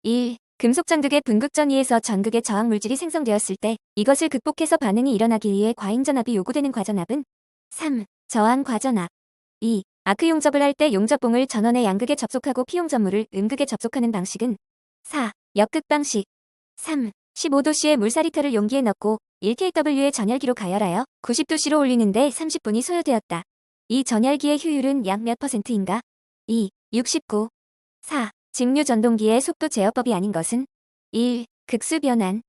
1. 금속 전극의 분극 전위에서 전극의 저항 물질이 생성되었을 때 이것을 극복해서 반응이 일어나기 위해 과잉전압이 요구되는 과전압은 3. 저항 과전압. 2. 아크 용접을 할 때 용접봉을 전원의 양극에 접속하고 피용접물을 음극에 접속하는 방식은 4. 역극 방식. 3. 15도씨의 물사리터를 용기에 넣고 1kW의 전열기로 가열하여 90도씨로 올리는데 30분이 소요되었다. 이 전열기의 효율은 약 몇 %인가? 2. 69. 4. 직류 전동기의 속도 제어법이 아닌 것은 1. 극수 변환.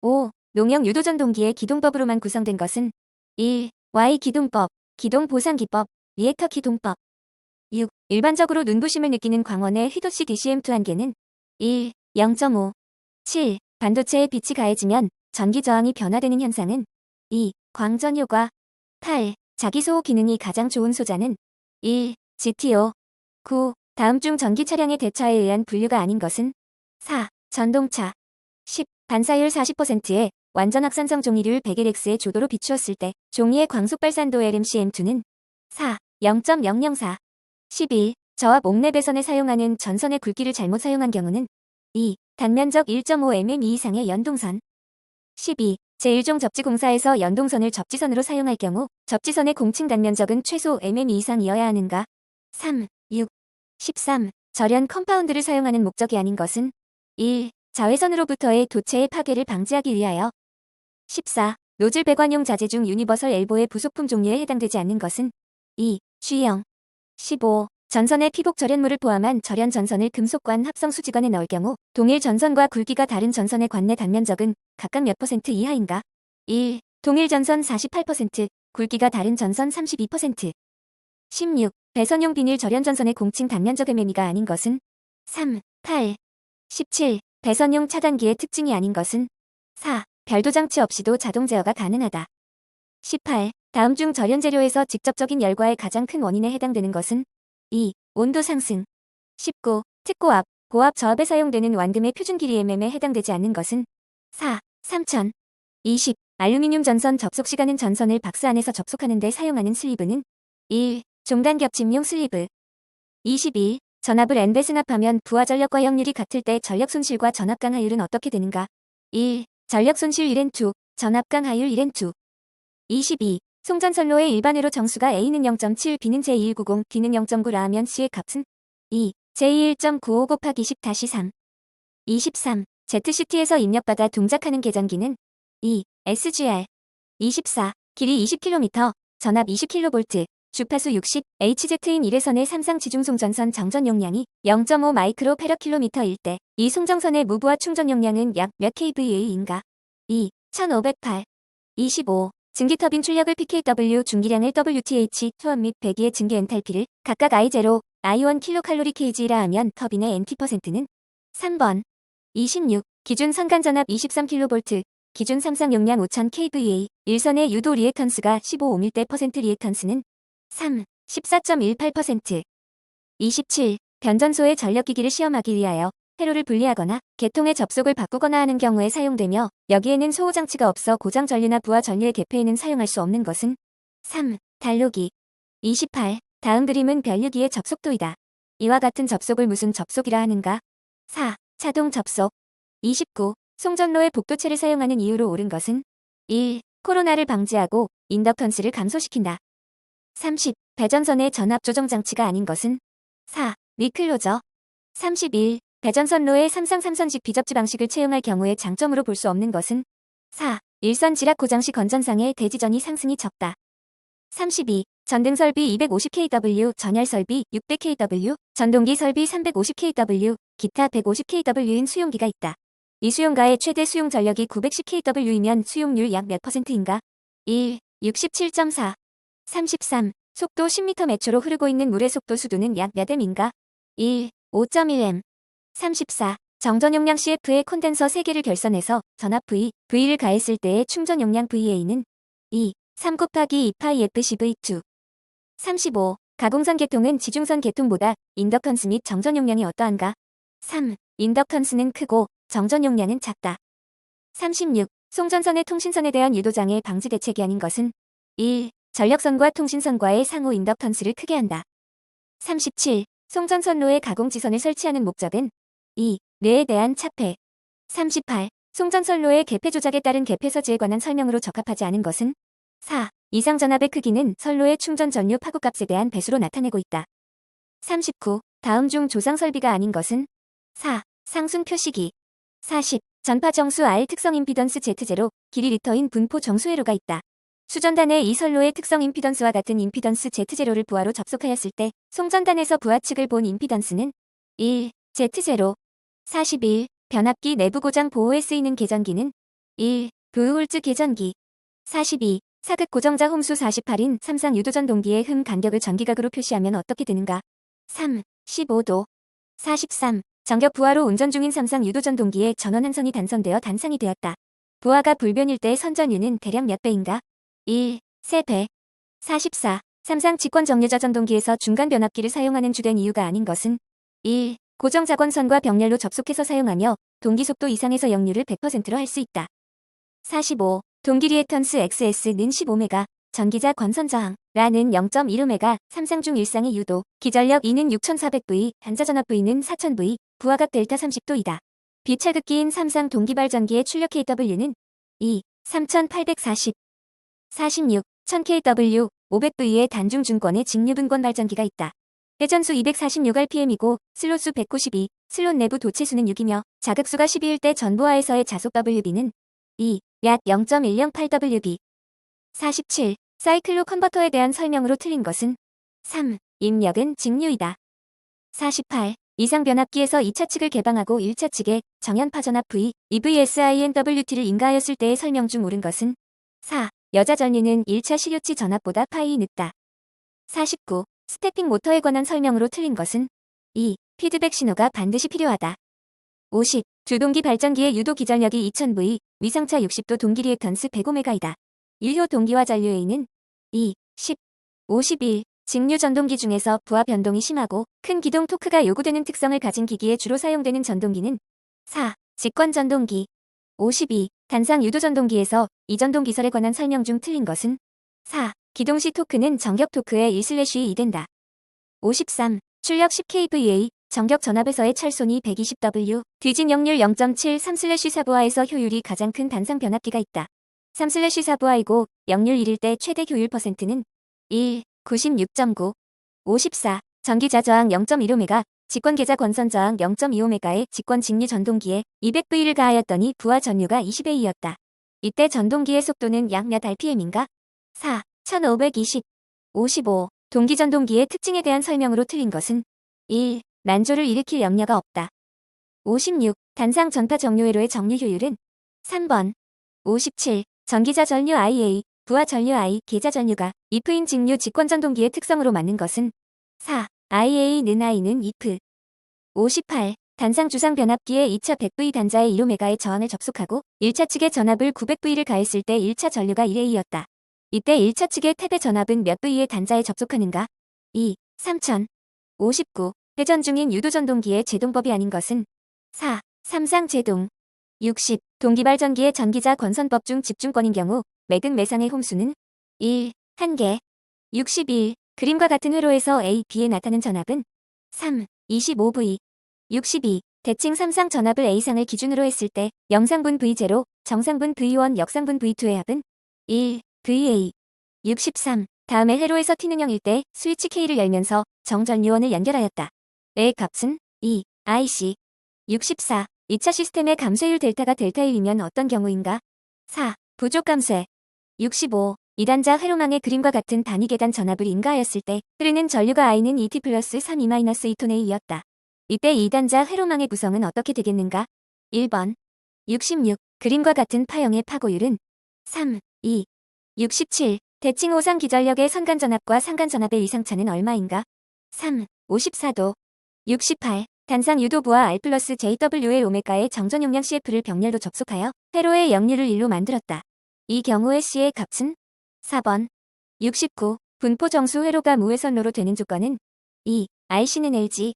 5. 농형 유도 전동기의 기동법으로만 구성된 것은 1. Y 기동법, 기동 보상기법, 리액터 기동법. 6. 일반적으로 눈부심을 느끼는 광원의 휘도시 DCM2 한계는 1. 0.5. 7. 반도체에 빛이 가해지면 전기 저항이 변화되는 현상은 2. 광전 효과. 8. 자기소호 기능이 가장 좋은 소자는 1. GTO. 9. 다음 중 전기 차량의 대차에 의한 분류가 아닌 것은 4. 전동차. 10. 반사율 40%의 완전 확산성 종이를 100Lx의 조도로 비추었을 때 종이의 광속 발산도 LMCM2는 4. 0.004. 11. 저압 옥랩배선에 사용하는 전선의 굵기를 잘못 사용한 경우는 2. 단면적 1.5mm 이상의 연동선. 12. 제1종 접지공사에서 연동선을 접지선으로 사용할 경우 접지선의 공칭 단면적은 최소 mm 이상이어야 하는가? 3. 6. 13. 절연 컴파운드를 사용하는 목적이 아닌 것은 1. 자외선으로부터의 도체의 파괴를 방지하기 위하여. 14. 노즐 배관용 자재 중 유니버설 엘보의 부속품 종류에 해당되지 않는 것은 2. G형. 15. 전선에 피복 절연물을 포함한 절연 전선을 금속관 합성 수지관에 넣을 경우 동일 전선과 굵기가 다른 전선의 관내 단면적은 각각 몇 % 이하인가? 1. 동일 전선 48%, 굵기가 다른 전선 32%. 16. 배선용 비닐 절연 전선의 공칭 단면적 mm가 아닌 것은 3. 8. 17. 배선용 차단기의 특징이 아닌 것은 4. 별도 장치 없이도 자동 제어가 가능하다. 18. 다음 중 절연 재료에서 직접적인 열과의 가장 큰 원인에 해당되는 것은 2. 온도 상승. 19. 특고압, 고압 저압에 사용되는 완금의 표준 길이 mm에 해당되지 않는 것은 4. 3000. 20. 알루미늄 전선 접속 시간은 전선을 박스 안에서 접속하는 데 사용하는 슬리브는 1. 종단 겹침용 슬리브. 21. 전압을 n배 승합하면 부하 전력과 역률이 같을 때 전력 손실과 전압 강하율은 어떻게 되는가? 1. 전력 손실 1N2, 전압 강하율 1N2. 22. 송전선로의 일반회로 정수가 A는 0.7, B는 J190, D는 0.9라 하면 C의 값은 2. J1.95 곱하기 10-3. 23. ZCT에서 입력받아 동작하는 계전기는 2. SGR. 24. 길이 20km, 전압 20kV, 주파수 60, HZ인 1회선의 삼상 지중송전선 정전 용량이 0.5 마이크로 페라킬로미터일 때 이 송정선의 무부하 충전 용량은 약 몇 kVA인가? 2. 1508. 25. 증기터빈 출력을 pkW 중기량을 WTH 투합 및 배기의 증기 엔탈피를 각각 I0, I1 kCal/kg라 하면 터빈의 NT%는 3번. 26. 기준 선간전압 23kV, 기준 삼상 용량 5000 kVA, 일선의 유도 리액턴스가 15옴일 때 리액턴스는 3. 14.18%. 27. 변전소의 전력기기를 시험하기 위하여 회로를 분리하거나 계통의 접속을 바꾸거나 하는 경우에 사용되며 여기에는 소호장치가 없어 고장 전류나 부하 전류의 개폐에는 사용할 수 없는 것은 3. 단로기. 28. 다음 그림은 변류기의 접속도이다. 이와 같은 접속을 무슨 접속이라 하는가? 4. 자동 접속. 29. 송전로의 복도체를 사용하는 이유로 옳은 것은 1. 코로나를 방지하고 인덕턴스를 감소시킨다. 30. 배전선의 전압 조정 장치가 아닌 것은 4. 리클로저. 31. 배전선로의 삼상삼선식 비접지 방식을 채용할 경우에 장점으로 볼 수 없는 것은 4. 일선 지락 고장 시 건전상의 대지전이 상승이 적다. 32. 전등 설비 250kW, 전열 설비 600kW, 전동기 설비 350kW, 기타 150kW인 수용기가 있다. 이 수용가의 최대 수용 전력이 910kW이면 수용률 약 몇 %인가? 1. 67.4. 33. 속도 10m/초로 흐르고 있는 물의 속도 수도는 약 몇 m인가? 1. 5.1m. 34. 정전 용량 CF의 콘덴서 3개를 결선해서 전압 V, V를 가했을 때의 충전 용량 VA는 2. 3 곱하기 2파이 FCV2. 35. 가공선 계통은 지중선 계통보다 인덕턴스 및 정전 용량이 어떠한가? 3. 인덕턴스는 크고 정전 용량은 작다. 36. 송전선의 통신선에 대한 유도장애 방지 대책이 아닌 것은 1. 전력선과 통신선과의 상호 인덕턴스를 크게 한다. 37. 송전선로에 가공지선을 설치하는 목적은 2. 뇌에 대한 차폐. 38. 송전선로의 개폐 조작에 따른 개폐 서지에 관한 설명으로 적합하지 않은 것은 4. 이상 전압의 크기는 선로의 충전 전류 파고값에 대한 배수로 나타내고 있다. 39. 다음 중 조상 설비가 아닌 것은 4. 상순 표시기. 40. 전파 정수 R 특성 임피던스 Z0, 길이 리터인 분포 정수회로가 있다. 수전단의 이 선로의 특성 임피던스와 같은 임피던스 Z0를 부하로 접속하였을 때 송전단에서 부하 측을 본 임피던스는 1. Z0. 41. 변압기 내부 고장 보호에 쓰이는 계전기는 1. 브우홀즈 계전기. 42. 사극 고정자 홈수 48인 삼상 유도전 동기의 흠 간격을 전기각으로 표시하면 어떻게 되는가? 3. 15도. 43. 정격 부하로 운전 중인 삼상 유도전 동기의 전원 한 선이 단선되어 단상이 되었다. 부하가 불변일 때 선전유는 대략 몇 배인가? 1. 3배. 44. 삼상 직권 정류자 전동기에서 중간 변압기를 사용하는 주된 이유가 아닌 것은 1. 고정 자권선과 병렬로 접속해서 사용하며 동기 속도 이상에서 역류를 100%로 할 수 있다. 45. 동기 리액턴스 XS는 15메가, 전기자 권선 저항라는 0.15메가, 삼상 중 일상의 유도, 기전력 E는 6400V, 단자전압 V는 4000V, 부하각 델타 30도이다. 비차극기인 삼상 동기발전기의 출력 kW는 2. 3840. 46. 1000kW, 500V의 단중 중권의 직류분권 발전기가 있다. 회전수 246rpm이고 슬롯수 192, 슬롯 내부 도체수는 6이며 자극수가 12일 때 전부하에서의 자속 WB는 2, 약 0.108wb. 47. 사이클로 컨버터에 대한 설명으로 틀린 것은 3. 입력은 직류이다. 48. 이상 변압기에서 2차 측을 개방하고 1차 측에 정연파 전압 V, EVSINWT를 인가하였을 때의 설명 중 옳은 것은 4. 여자 전류는 1차 시료치 전압보다 파이 늦다. 49. 스태핑 모터에 관한 설명으로 틀린 것은 2. 피드백 신호가 반드시 필요하다. 50. 주동기 발전기의 유도 기전력이 2000V, 위상차 60도 동기 리액턴스 105메가이다. 1호 동기화 전류 A는 2. 10. 51. 직류 전동기 중에서 부하 변동이 심하고 큰 기동 토크가 요구되는 특성을 가진 기기에 주로 사용되는 전동기는 4. 직권 전동기. 52. 단상 유도 전동기에서 이 전동 기설에 관한 설명 중 틀린 것은 4. 기동 시 토크는 정격 토크의 1/2이 된다. 53. 출력 10kVA, 정격 전압에서의 찰손이 120W, 뒤진 역률 0.73/4부하에서 효율이 가장 큰 단상 변압기가 있다. 3/4부하이고 역률 1일 때 최대 효율 %는 1. 96.9. 54. 전기자 저항 0.15메가, 직권 계자 권선 저항 0.25메가의 직권 직류 전동기에 200V를 가하였더니 부하 전류가 20A였다. 이때 전동기의 속도는 약 몇 rpm인가? 4. 1520. 55. 동기 전동기의 특징에 대한 설명으로 틀린 것은 1. 난조를 일으킬 염려가 없다. 56. 단상 전파 정류회로의 정류 효율은 3번. 57. 전기자 전류 IA, 부하 전류 I, 계자 전류가 IF인 직류 직권 전동기의 특성으로 맞는 것은 4. IA는 I는 IF. 58. 단상 주상 변압기에 2차 100V 단자의 1호메가의 저항을 접속하고 1차 측에 전압을 900V를 가했을 때 1차 전류가 1A였다. 이때 1차 측의 탭의 전압은 몇 V의 단자에 접속하는가? 2. 3000. 59. 회전 중인 유도 전동기의 제동법이 아닌 것은 4. 삼상 제동. 60. 동기발전기의 전기자 권선법 중 집중권인 경우 매극 매상의 홈수는 1. 1개. 61. 그림과 같은 회로에서 A, B에 나타난 전압은 3. 25V. 62. 대칭 삼상 전압을 A상을 기준으로 했을 때 영상분 V0, 정상분 V1, 역상분 V2의 합은 1. VA. 63. 다음에 회로에서 T능형일 때 스위치 K를 열면서 정전류원을 연결하였다. 의 값은 2. IC. 64. 2차 시스템의 감쇄율 델타가 델타 1이면 어떤 경우인가? 4. 부족 감쇄. 65. 2단자 회로망의 그림과 같은 단위 계단 전압을 인가하였을 때 흐르는 전류가 I는 ET 플러스 3E-2톤 A였다. 이때 2단자 회로망의 구성은 어떻게 되겠는가? 1번. 66. 그림과 같은 파형의 파고율은 3. 2. 67. 대칭 호상 기전력의 선간전압과 상간전압의 위상차는 얼마인가? 3. 54도. 68. 단상 유도부하 R 플러스 JW의 오메가의 정전 용량 CF를 병렬로 접속하여 회로의 역률을 1로 만들었다. 이 경우의 C의 값은 4번. 69. 분포 정수 회로가 무회선로로 되는 조건은 2. RC는 LG.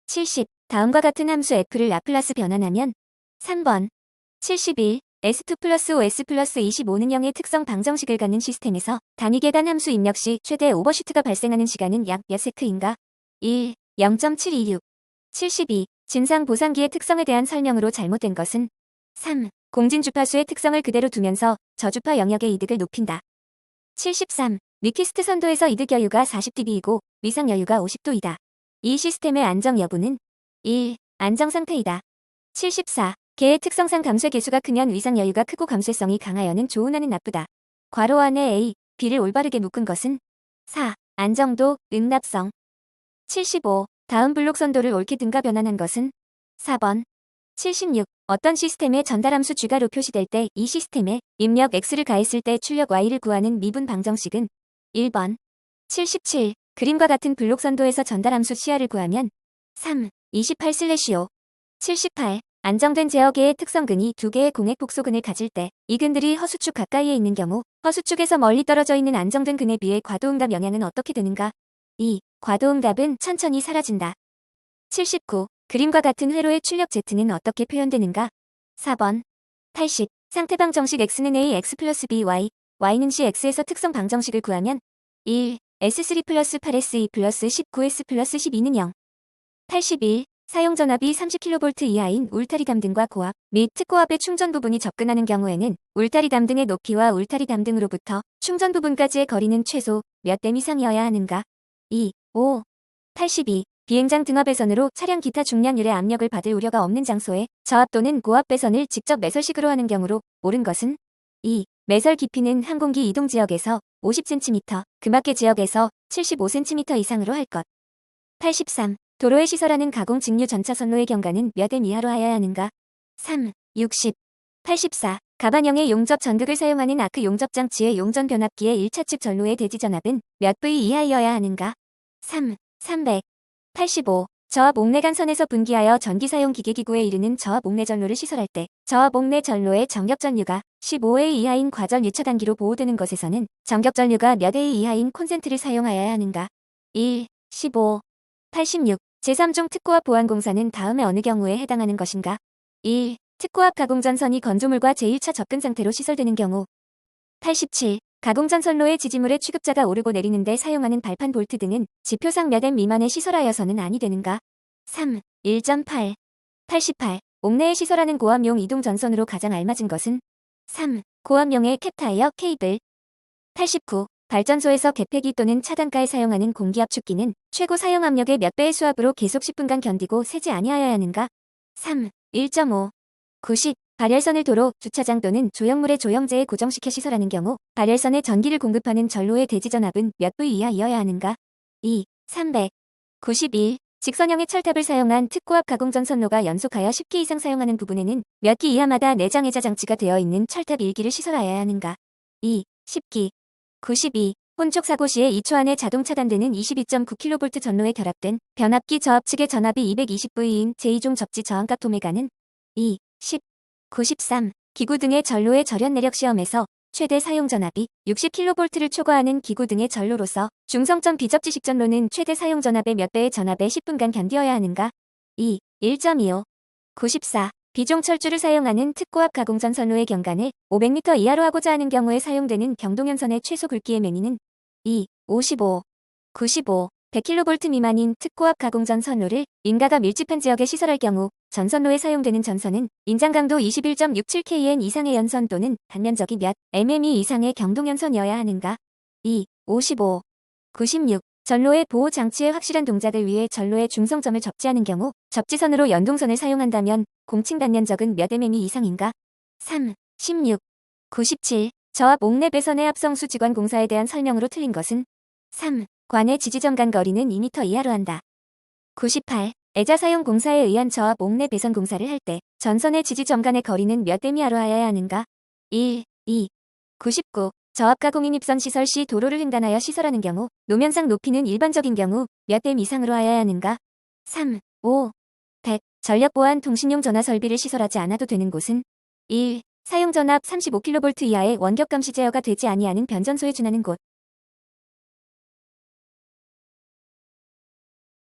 70. 다음과 같은 함수 F를 라플라스 변환하면 3번. 71. S2 플러스 OS 플러스 25능형의 특성 방정식을 갖는 시스템에서 단위 계단 함수 입력 시 최대 오버슈트가 발생하는 시간은 약 몇 세크인가? 1. 0.726. 72. 진상보상기의 특성에 대한 설명으로 잘못된 것은 3. 공진주파수의 특성을 그대로 두면서 저주파 영역의 이득을 높인다. 73. 리퀴스트 선도에서 이득 여유가 40dB이고 위상 여유가 50도이다. 이 시스템의 안정 여부는 1. 안정 상태이다. 74. 개의 특성상 감쇄 개수가 크면 위상 여유가 크고 감쇄성이 강하여는 좋으나는 나쁘다. 괄호 안에 A, B를 올바르게 묶은 것은 4. 안정도, 응납성. 75. 다음 블록 선도를 옳게 등가 변환한 것은 4번. 76. 어떤 시스템의 전달함수 G가로 표시될 때 이 시스템에 입력 X를 가했을 때 출력 Y를 구하는 미분 방정식은 1번. 77. 그림과 같은 블록 선도에서 전달함수 CR을 구하면 3. 28/5. 78. 안정된 제어계의 특성근이 두 개의 공액 복소근을 가질 때 이 근들이 허수축 가까이에 있는 경우 허수축에서 멀리 떨어져 있는 안정된 근에 비해 과도응답 영향은 어떻게 되는가? 2. 과도응답은 천천히 사라진다. 79. 그림과 같은 회로의 출력 Z는 어떻게 표현되는가? 4번. 80. 상태 방정식 X는 A X 플러스 B Y, Y는 C X에서 특성 방정식을 구하면 1. S3 플러스 8S2 플러스 19S 플러스 12는 0. 81. 사용 전압이 30kV 이하인 울타리 담등과 고압 및 특고압의 충전 부분이 접근하는 경우에는 울타리 담등의 높이와 울타리 담등으로부터 충전 부분까지의 거리는 최소 몇 댐 이상이어야 하는가? 2. 5. 82. 비행장 등압 배선으로 차량 기타 중량율의 압력을 받을 우려가 없는 장소에 저압 또는 고압 배선을 직접 매설식으로 하는 경우로 옳은 것은 2. 매설 깊이는 항공기 이동 지역에서 50cm, 그 밖의 지역에서 75cm 이상으로 할 것. 83. 도로에 시설하는 가공 직류 전차선로의 경과는 몇 M 이하로 하여야 하는가? 3. 60. 84. 가반형의 용접 전극을 사용하는 아크 용접 장치의 용전 변압기의 1차 측 전로의 대지 전압은 몇 V 이하이어야 하는가? 3. 300. 85. 저압 옥내간선에서 분기하여 전기 사용 기계기구에 이르는 저압 옥내 전로를 시설할 때 저압 옥내 전로의 전격 전류가 15A 이하인 과전 유차 단기로 보호되는 것에서는 전격 전류가 몇 A 이하인 콘센트를 사용하여야 하는가? 1. 15. 86. 제3종 특고압 보안공사는 다음에 어느 경우에 해당하는 것인가? 1. 특고압 가공전선이 건조물과 제1차 접근 상태로 시설되는 경우. 87. 가공전선로의 지지물의 취급자가 오르고 내리는데 사용하는 발판 볼트 등은 지표상 몇 M 미만에 시설하여서는 아니 되는가? 3. 1.8. 88. 옥내에 시설하는 고압용 이동 전선으로 가장 알맞은 것은 3. 고압용의 캡타이어 케이블. 89. 발전소에서 개폐기 또는 차단가에 사용하는 공기압축기는 최고 사용 압력의 몇 배의 수압으로 계속 10분간 견디고 새지 아니하여야 하는가? 3. 1.5. 90. 발열선을 도로, 주차장 또는 조형물의 조형제에 고정시켜 시설하는 경우 발열선에 전기를 공급하는 전로의 대지 전압은 몇 V 이하이어야 하는가? 2. 300. 91. 직선형의 철탑을 사용한 특고압 가공전선로가 연속하여 10기 이상 사용하는 부분에는 몇 기 이하마다 내장 해자 장치가 되어 있는 철탑 1기를 시설하여야 하는가? 2. 10기. 92. 혼촉 사고 시에 2초 안에 자동 차단되는 22.9kV 전로에 결합된 변압기 저압 측의 전압이 220V인 제2종 접지 저항각 도메가는 2. 10. 93. 기구 등의 전로의 절연 내력 시험에서 최대 사용 전압이 60kV를 초과하는 기구 등의 전로로서 중성점 비접지식 전로는 최대 사용 전압의 몇 배의 전압에 10분간 견디어야 하는가? 2. 1.25. 94. 비종 철주를 사용하는 특고압 가공전 선로의 경관을 500m 이하로 하고자 하는 경우에 사용되는 경동연선의 최소 굵기의 매미는 2. 55. 95. 100kV 미만인 특고압 가공전 선로를 인가가 밀집한 지역에 시설할 경우 전선로에 사용되는 전선은 인장 강도 21.67kN 이상의 연선 또는 단면적이 몇 mm 이상의 경동연선이어야 하는가? 2. 55. 96. 전로의 보호 장치의 확실한 동작을 위해 전로의 중성점을 접지하는 경우 접지선으로 연동선을 사용한다면 공칭 단면적은 몇 mm 이상인가? 3. 16. 97. 저압 옥내 배선의 합성수 직관 공사에 대한 설명으로 틀린 것은 3. 관의 지지점간 거리는 2m 이하로 한다. 98. 애자 사용 공사에 의한 저압 옥내 배선 공사를 할 때 전선의 지지점간의 거리는 몇 댐 이하로 하여야 하는가? 1. 2. 99. 저압 가공인 입선 시설 시 도로를 횡단하여 시설하는 경우 노면상 높이는 일반적인 경우 몇 댐 이상으로 하여야 하는가? 3. 5. 100. 전력 보안 통신용 전화 설비를 시설하지 않아도 되는 곳은 1. 사용 전압 35kV 이하의 원격 감시 제어가 되지 아니하는 변전소에 준하는 곳.